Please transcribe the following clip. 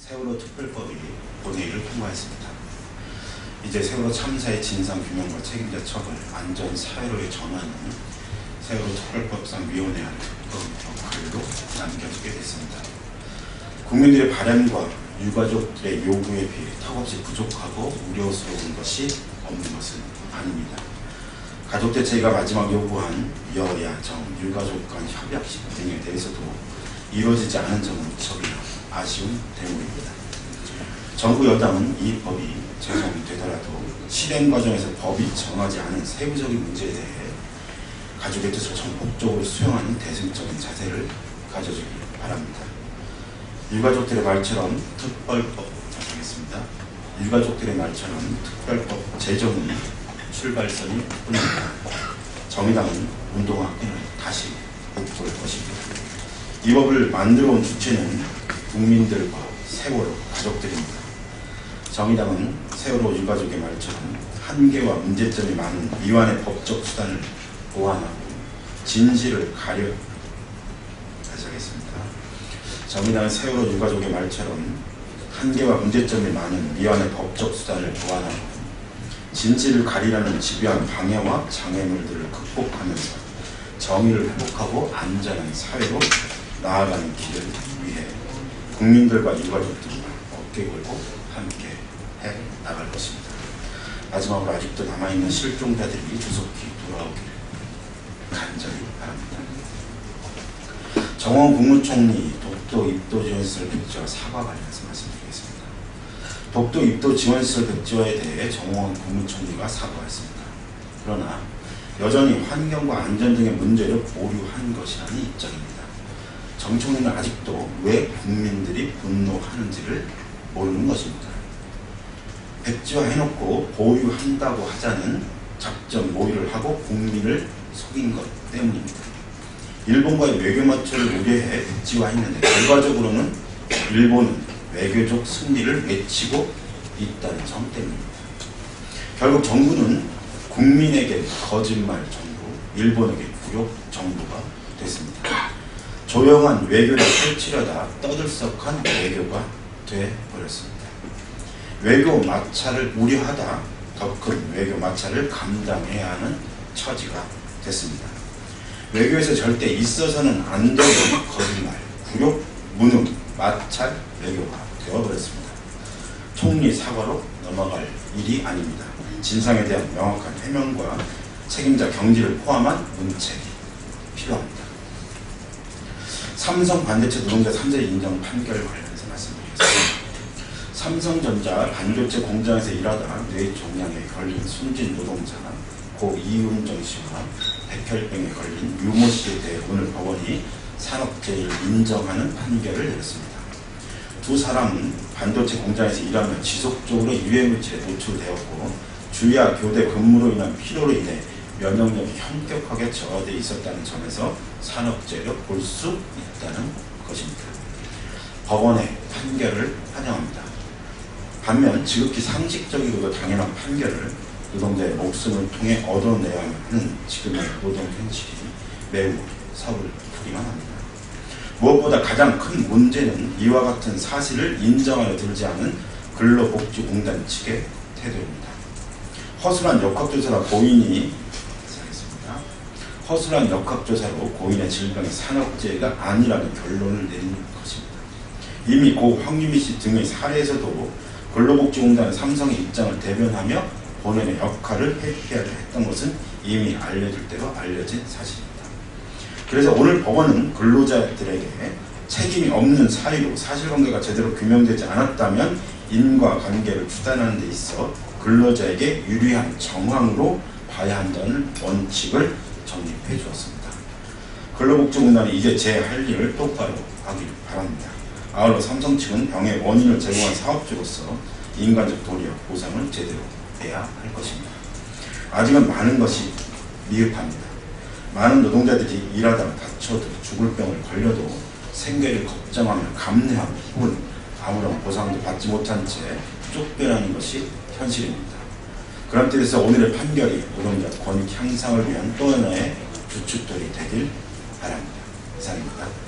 세월호 특별법이 본회의를 통과했습니다. 이제 세월호 참사의 진상규명과 책임자 처벌, 안전 사회로의 전환은 세월호 특별법상 위원회와 특검 역할로 남겨두게 됐습니다. 국민들의 바람과 유가족들의 요구에 비해 턱없이 부족하고 우려스러운 것이 없는 것은 아닙니다. 가족대책위가 마지막 요구한 여야 정 유가족 간 협약식 등에 대해서도 이루어지지 않은 점은 무척 아쉬운 대목입니다. 정부 여당은 이 법이 제정되더라도 실행 과정에서 법이 정하지 않은 세부적인 문제에 대해 가족의 뜻을 전폭적으로 수용하는 대승적인 자세를 가져주기 바랍니다. 유가족들의 말처럼 특별법 제정은 출발선이 뿐입니다. 정의당은 운동화 끈을 다시 묶을 것입니다. 이 법을 만들어 온 주체는 국민들과 세월호 가족들입니다. 정의당은 세월호 유가족의 말처럼 한계와 문제점이 많은 미완의 법적 수단을 보완하고 진실을 가려 다시 하겠습니다. 정의당은 세월호 유가족의 말처럼 한계와 문제점이 많은 미완의 법적 수단을 보완하고 진실을 가리라는 집요한 방해와 장애물들을 극복하면서 정의를 회복하고 안전한 사회로 나아가는 길을 위해 국민들과 유가족들과 어깨 걸고 함께 해 나갈 것입니다. 마지막으로 아직도 남아있는 실종자들이 조속히 돌아오기를 간절히 바랍니다. 정원 국무총리 독도 입도 지원시설 백지화 사과 관련해서 말씀드리겠습니다. 독도 입도 지원시설 백지화에 대해 정원 국무총리가 사과했습니다. 그러나 여전히 환경과 안전 등의 문제를 보류한 것이라는 입장입니다. 정 총리는 아직도 왜 국민들이 분노하는지를 모르는 것입니다. 백지화 해놓고 보유한다고 하자는 작전 모의를 하고 국민을 속인 것 때문입니다. 일본과의 외교 마찰을 우려해 백지화했는데 결과적으로는 일본은 외교적 승리를 외치고 있다는 점 때문입니다. 결국 정부는 국민에게 거짓말 정부, 일본에게 굴욕 정부가 됐습니다. 조용한 외교를 펼치려다 떠들썩한 외교가 되어버렸습니다. 외교 마찰을 우려하다 더 큰 외교 마찰을 감당해야 하는 처지가 됐습니다. 외교에서 절대 있어서는 안 되는 거짓말, 굴욕, 무능, 마찰 외교가 되어버렸습니다. 총리 사과로 넘어갈 일이 아닙니다. 진상에 대한 명확한 해명과 책임자 경지를 포함한 문책이 필요합니다. 삼성 반도체 노동자 3자 인정 판결 관련해서 말씀드리겠습니다. 삼성전자 반도체 공장에서 일하다 뇌종양에 걸린 숨진 노동자 고 이은정 씨와 백혈병에 걸린 유모 씨에 대해 오늘 법원이 산업재해를 인정하는 판결을 내렸습니다. 두 사람은 반도체 공장에서 일하며 지속적으로 유해물질에 노출되었고 주야 교대 근무로 인한 피로로 인해 면역력이 현격하게 저하되어 있었다는 점에서 산업재해로 볼 수 있다는 것입니다. 법원의 판결을 환영합니다. 반면 지극히 상식적이고도 당연한 판결을 노동자의 목숨을 통해 얻어내야 하는 지금의 노동 현실이 매우 서글프기만 합니다. 무엇보다 가장 큰 문제는 이와 같은 사실을 인정하여 들지 않은 근로복지공단 측의 태도입니다. 허술한 역학조사로 고인의 질병이 산업재해가 아니라는 결론을 내리는 것입니다. 이미 고 황유미 씨 등의 사례에서도 근로복지공단은 삼성의 입장을 대변하며 본연의 역할을 회피하려 했던 것은 이미 알려질 대로 알려진 사실입니다. 그래서 오늘 법원은 근로자들에게 책임이 없는 사유로 사실관계가 제대로 규명되지 않았다면 인과관계를 추단하는 데 있어 근로자에게 유리한 정황으로 봐야 한다는 원칙을 정립해 주었습니다. 근로복지공단이 이제 제 할 일을 똑바로 하길 바랍니다. 아울러 삼성 측은 병의 원인을 제공한 사업주로서 인간적 도리와 보상을 제대로 해야 할 것입니다. 아직은 많은 것이 미흡합니다. 많은 노동자들이 일하다가 다쳐도 죽을 병을 걸려도 생계를 걱정하며 감내하고 혹은 아무런 보상도 받지 못한 채 쫓겨나는 것이 현실입니다. 그런 뜻에서 오늘의 판결이 노동자 권익 향상을 위한 또 하나의 주춧돌이 되길 바랍니다. 이상입니다.